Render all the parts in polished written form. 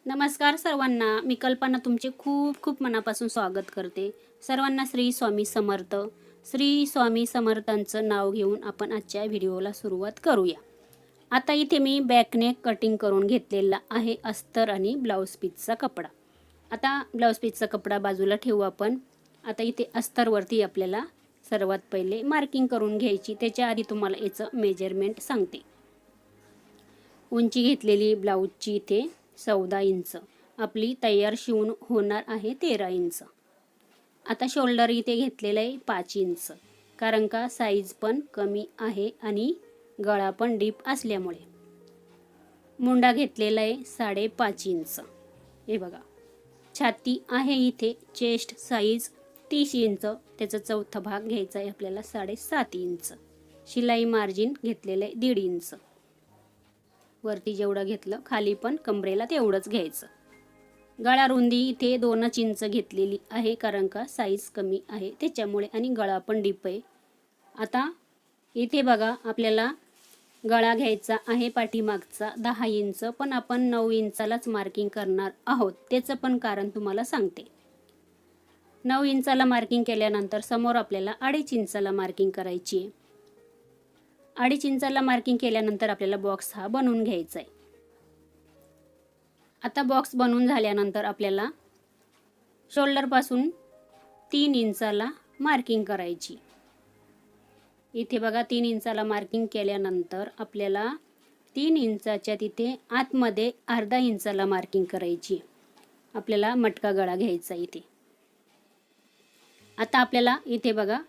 नमस्कार सर्वांना. मी कल्पना तुमचे खूप खूप मनापासून स्वागत करते. सर्वांना श्री स्वामी समर्थ. श्री स्वामी समर्थांचं नाव घेऊन आपण आजच्या व्हिडिओला सुरुवात करूया. आता इथे मी बॅकनेक कटिंग करून घेतलेला आहे अस्तर आणि ब्लाऊज पीसचा कपडा. आता ब्लाऊज पीसचा कपडा बाजूला ठेवू आपण. आता इथे अस्तरवरती आपल्याला सर्वात पहिले मार्किंग करून घ्यायची. त्याच्या आधी तुम्हाला याचं मेजरमेंट सांगते. उंची घेतलेली ब्लाऊजची इथे 14 इंच, आपली तयार शिवून होणार आहे 13 इंच. आता शोल्डर इथे घेतलेलं आहे 5 इंच, कारण का साईज पण कमी आहे आणि गळा पण डीप असल्यामुळे. मुंडा घेतलेला आहे 5.5 इंच. हे बघा, छाती आहे इथे चेस्ट साईज 30 इंच, त्याचा चौथा भाग घ्यायचा आहे आपल्याला 7.5 इंच. शिलाई मार्जिन घेतलेलं आहे 1.5 इंच. वरती जेवढं घेतलं खाली पण कमरेला तेवढंच घ्यायचं. गळा रुंदी इथे 2 इंच घेतलेली आहे, कारण का साईज कमी आहे त्याच्यामुळे आणि गळा पण डीप आहे. आता इथे बघा, आपल्याला गळा घ्यायचा आहे पाठीमागचा 10 इंच, पण आपण 9 इंचालाच मार्किंग करणार आहोत. त्याचं पण कारण तुम्हाला सांगते. 9 इंचाला मार्किंग केल्यानंतर समोर आपल्याला 2.5 इंचाला मार्किंग करायची आहे. 2.5 इंचाला मार्किंग केल्यानंतर आपल्याला बॉक्स हा बनवून घ्यायचा आहे. आता बॉक्स बनवून झाल्यानंतर आपल्याला शोल्डरपासून 3 इंचाला मार्किंग करायची. इथे बघा, 3 इंचाला मार्किंग केल्यानंतर आपल्याला 3 इंचाच्या तिथे आतमध्ये अर्धा इंचाला मार्किंग करायची. आपल्याला मटका गळा घ्यायचा इथे. आता आपल्याला इथे बघा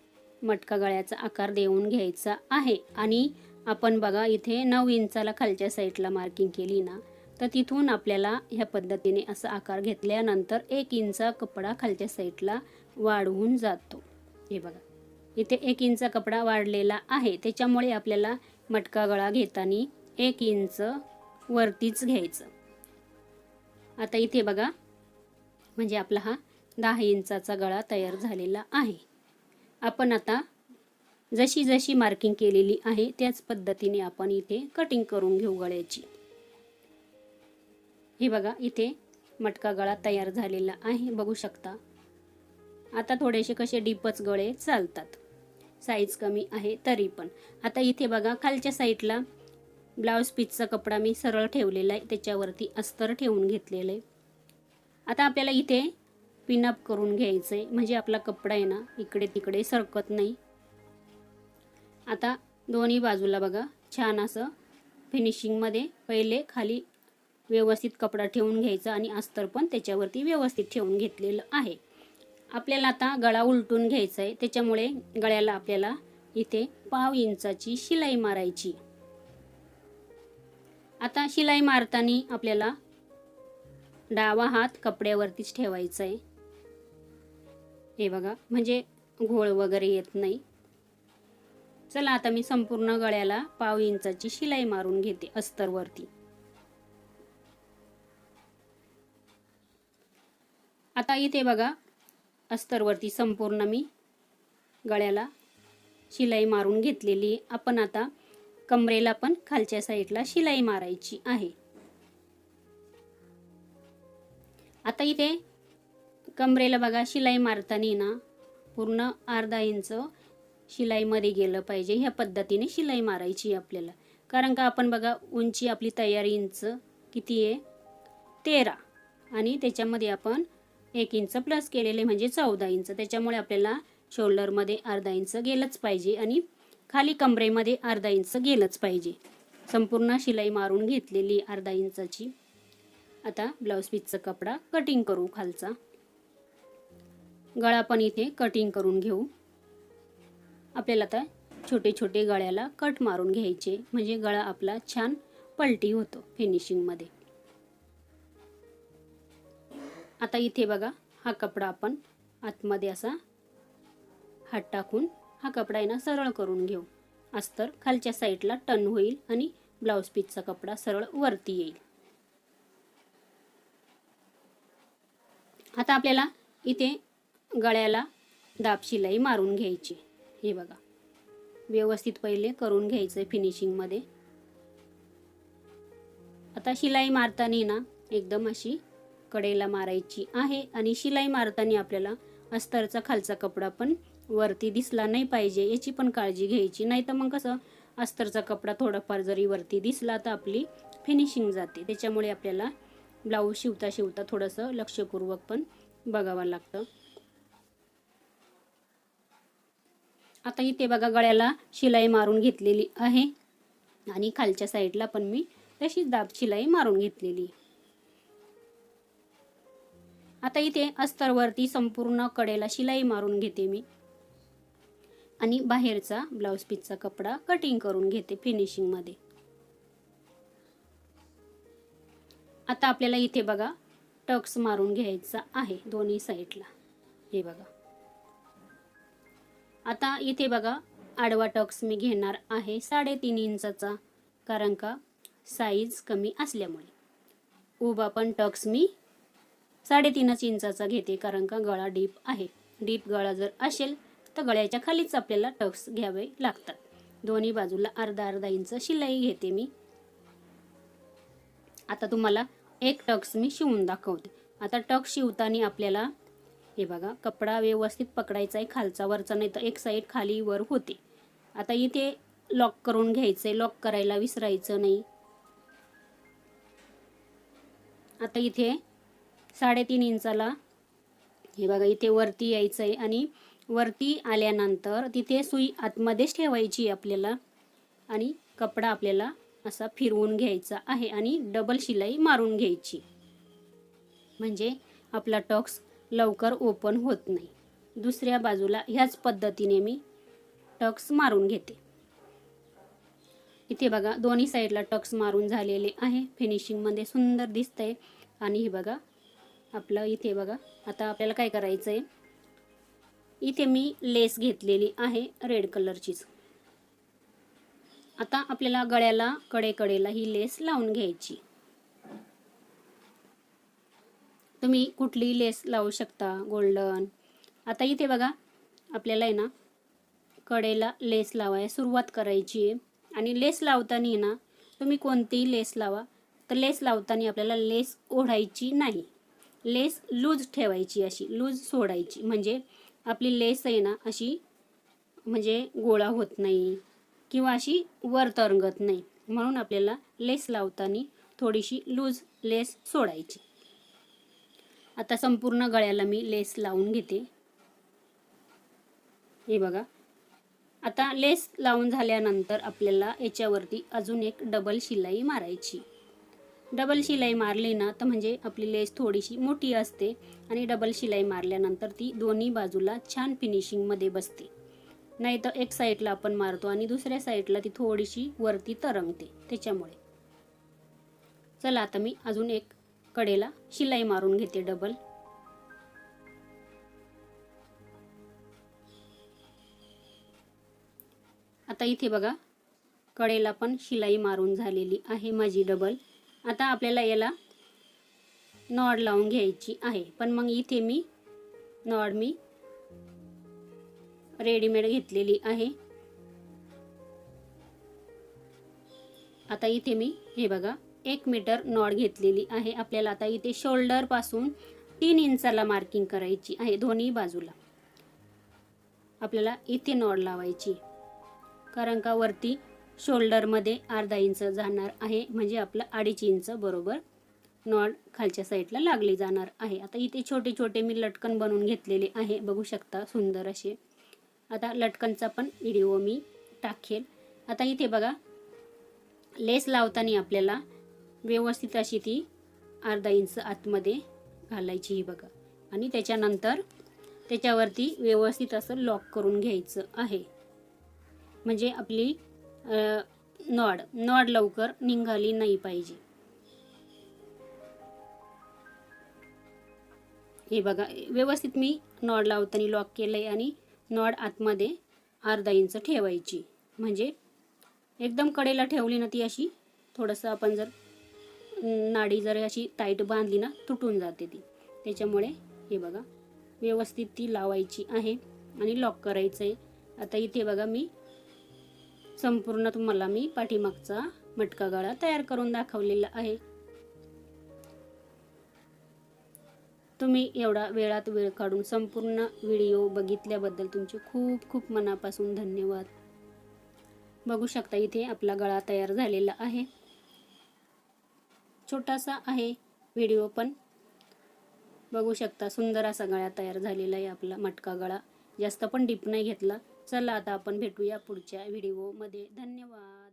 मटका गळ्याचा आकार देऊन घ्यायचा आहे आणि आपण बघा इथे 9 इंचाला खालच्या साईडला मार्किंग केली ना, तर तिथून आपल्याला ह्या पद्धतीने असा आकार घेतल्यानंतर 1 इंच कपडा खालच्या साईडला वाढवून जातो. हे बघा, इथे 1 इंच कपडा वाढलेला आहे, त्याच्यामुळे आपल्याला मटका गळा घेताना 1 इंच वरतीच घ्यायचं. आता इथे बघा, म्हणजे आपला हा 10 इंचाचा गळा तयार झालेला आहे. आपण आता जशी जशी मार्किंग केलेली आहे त्याच पद्धतीने आपण इथे कटिंग करून घेऊ गळ्याची. हे बघा, इथे मटका गळा तयार झालेला आहे, बघू शकता. आता थोडेसे कसे डीपच गळे चालतात, साईज कमी आहे तरी पण. आता इथे बघा, खालच्या साईडला ब्लाऊज पीसचा कपडा मी सरळ ठेवलेला आहे, त्याच्यावरती अस्तर ठेवून घेतलेलं आहे. आता आपल्याला इथे पिनअप करून घ्यायचं आहे, म्हणजे आपला कपडा आहे ना इकडे तिकडे सरकत नाही. आता दोन्ही बाजूला बघा छान असं फिनिशिंगमध्ये पहिले खाली व्यवस्थित कपडा ठेवून घ्यायचा आणि अस्तर पण त्याच्यावरती व्यवस्थित ठेवून घेतलेलं आहे. आपल्याला आता गळा उलटून घ्यायचा आहे, त्याच्यामुळे गळ्याला आपल्याला इथे 1/2 इंचाची शिलाई मारायची. आता शिलाई मारताना आपल्याला डावा हात कपड्यावरतीच ठेवायचा आहे. हे बघा, म्हणजे घोळ वगैरे येत नाही. चला, आता मी संपूर्ण गळ्याला 1/2 इंचाची शिलाई मारून घेते अस्तरवरती. आता इथे बघा, अस्तरवरती संपूर्ण मी गळ्याला शिलाई मारून घेतलेली. आपण आता कमरेला पण खालच्या साईडला शिलाई मारायची आहे. आता इथे कमरेला बघा, शिलाई मारताना ना पूर्ण अर्धा इंच शिलाईमध्ये गेलं पाहिजे. ह्या पद्धतीने शिलाई मारायची आपल्याला, कारण का आपण बघा उंची आपली तयारी इंच किती आहे 13, आणि त्याच्यामध्ये आपण 1 इंच प्लस केलेले म्हणजे 14 इंच. त्याच्यामुळे आपल्याला शोल्डरमध्ये अर्धा इंच गेलंच पाहिजे आणि खाली कमरेमध्ये अर्धा इंच गेलंच पाहिजे. संपूर्ण शिलाई मारून घेतलेली अर्धा इंचाची. आता ब्लाऊज पीसचा कपडा कटिंग करू खालचा. गळा पण इथे कटिंग करून घेऊ. आपल्याला आता छोटे छोटे गळ्याला कट मारून घ्यायचे, म्हणजे गळा आपला छान पलटी होतो फिनिशिंगमध्ये. आता इथे बघा, हा कपडा आपण आतमध्ये असा हात टाकून हा कपडा आहे ना सरळ करून घेऊ. अस्तर खालच्या साईडला टर्न होईल आणि ब्लाऊज पीसचा कपडा सरळ वरती येईल. आता आपल्याला इथे गळ्याला दाब शिलाई मारून घ्यायची. हे बघा, व्यवस्थित पहिले करून घ्यायचं फिनिशिंगमध्ये. आता शिलाई मारताना ना एकदम अशी कडेला मारायची आहे. आणि शिलाई मारताना आपल्याला अस्तरचा खालचा कपडा पण वरती दिसला नाही पाहिजे, याची पण काळजी घ्यायची. नाही तर मग कसं अस्तरचा कपडा थोडाफार जरी वरती दिसला तर आपली फिनिशिंग जाते. त्याच्यामुळे आपल्याला ब्लाऊज शिवता शिवता थोडंसं लक्षपूर्वक पण बघावं लागतं. आता इथे बघा गळ्याला शिलाई मारून घेतलेली आहे आणि खालच्या साईडला पण मी तशीच दाब शिलाई मारून घेतलेली. आता इथे अस्तरवरती संपूर्ण कडेला शिलाई मारून घेते मी आणि बाहेरचा ब्लाऊज पीसचा कपडा कटिंग करून घेते फिनिशिंग मध्ये. आता आपल्याला इथे बघा टक्स मारून घ्यायचा आहे दोन्ही साईडला. हे बघा आता इथे बघा आडवा टक्स मी घेणार आहे 3.5 इंचाचा, कारण का साईज कमी असल्यामुळे. उभा पण टक्स मी 3.5 इंचाचा घेते, कारण का गळा डीप आहे. डीप गळा जर असेल तर गळ्याच्या खालीच आपल्याला टक्स घ्यावे लागतात. दोन्ही बाजूला अर्धा इंच शिलाई घेते मी. आता तुम्हाला एक टक्स मी शिवून दाखवते. आता टक्स शिवताना आपल्याला हे बघा कपडा व्यवस्थित पकडायचा आहे, खालचा वरचा, नाही तर एक साईड खाली वर होते. आता इथे लॉक करून घ्यायचंय, लॉक करायला विसरायचं नाही. आता इथे 3.5 इंचाला हे बघा इथे वरती यायचंय आणि वरती आल्यानंतर तिथे सुई आतमध्येच ठेवायची आपल्याला आणि कपडा आपल्याला असा फिरवून घ्यायचा आहे आणि डबल शिलाई मारून घ्यायची, म्हणजे आपला टक्स लवकर ओपन होत नाही. दुसऱ्या बाजूला ह्याच पद्धतीने मी टक्स मारून घेते. इथे बघा दोन्ही साईडला टक्स मारून झालेले आहे, फिनिशिंग मध्ये सुंदर दिसतंय. आणि हे बघा आपलं इथे बघा आता आपल्याला काय करायचंय, इथे मी लेस घेतलेली आहे रेड कलरचीच. आता आपल्याला गळ्याला कडेला ही लेस लावून घ्यायची. तुम्ही कुठली लेस लावू शकता, गोल्डन. आता इथे बघा आपल्याला आहे ना कडेला लेस लावायला सुरुवात करायची आहे. आणि लेस लावताना ना तुम्ही कोणतीही लेस लावा, तर लेस लावताना आपल्याला लेस ओढायची नाही, लेस लूज ठेवायची, अशी लूज सोडायची, म्हणजे आपली लेस आहे ना अशी म्हणजे गोळा होत नाही किंवा अशी वर तरंगत नाही. म्हणून आपल्याला लेस लावताना थोडीशी लूज लेस सोडायची. आता संपूर्ण गळ्याला मी लेस लावून घेते. हे बघा आता लेस लावून झाल्यानंतर आपल्याला याच्यावरती अजून एक डबल शिलाई मारायची. डबल शिलाई मारली ना तर म्हणजे आपली लेस थोडीशी मोठी असते आणि डबल शिलाई मारल्यानंतर ती दोन्ही बाजूला छान फिनिशिंग मध्ये बसते. नाही तर एक साईडला आपण मारतो आणि दुसऱ्या साईडला ती थोडीशी वरती तरंगते, त्याच्यामुळे. चला आता मी अजून एक कडेला शिलाई मारून घेते डबल. आता इथे बघा कडेला पण शिलाई मारून झालेली आहे माझी डबल. आता आपल्याला याला नॉड लावून घ्यायची आहे, पण मग इथे मी नॉड रेडीमेड घेतलेली आहे. आता इथे मी हे बघा 1 मीटर नॉड घेतलेली आहे. आपल्याला आता इथे शोल्डर पासून 3 इंचाला मार्किंग करायची आहे. दोन्ही बाजूला आपल्याला इथे नॉड लावायची, कारण का वरती शोल्डर मध्ये अर्धा इंच जाणार आहे, म्हणजे आपला 2.5 इंच बरोबर नॉड खालच्या साईडला लागली जाणार आहे. आता इथे छोटे छोटे मी लटकन बनवून घेतलेले आहे, बघू शकता सुंदर असे. आता लटकनचा पण व्हिडिओ मी टाकेल. आता इथे बघा लेस लावताना आपल्याला व्यवस्थित अशी ती अर्धा इंच आतमध्ये घालायची ही बघा, आणि त्याच्यानंतर त्याच्यावरती व्यवस्थित असं लॉक करून घ्यायचं आहे, म्हणजे आपली नॉड लवकर निघाली नाही पाहिजे. हे बघा व्यवस्थित मी नॉड लावताना लॉक केलंय आणि नॉड आतमध्ये अर्धा इंच ठेवायची, म्हणजे एकदम कडेला ठेवली ना ती अशी थोडंसं आपण जर नाडी जर अशी टाईट बांधली ना तुटून जाते ती. त्याच्यामुळे हे बघा व्यवस्थित ती लावायची आहे आणि लॉक करायचं आहे. आता इथे बघा मी संपूर्ण तुम्हाला मी पाठीमागचा मटका गळा तयार करून दाखवलेला आहे. तुम्ही एवढा वेळात वेळ काढून संपूर्ण व्हिडिओ बघितल्याबद्दल तुमचे खूप खूप मनापासून धन्यवाद. बघू शकता इथे आपला गळा तयार झालेला आहे. छोटासा आहे व्हिडिओ, पण बघू शकता सुंदर असा गळा तयार झालेला आहे आपला मटका गळा. जास्त पण डीप नाही घेतला. चला आता आपण भेटूया पुढच्या व्हिडिओमध्ये. धन्यवाद.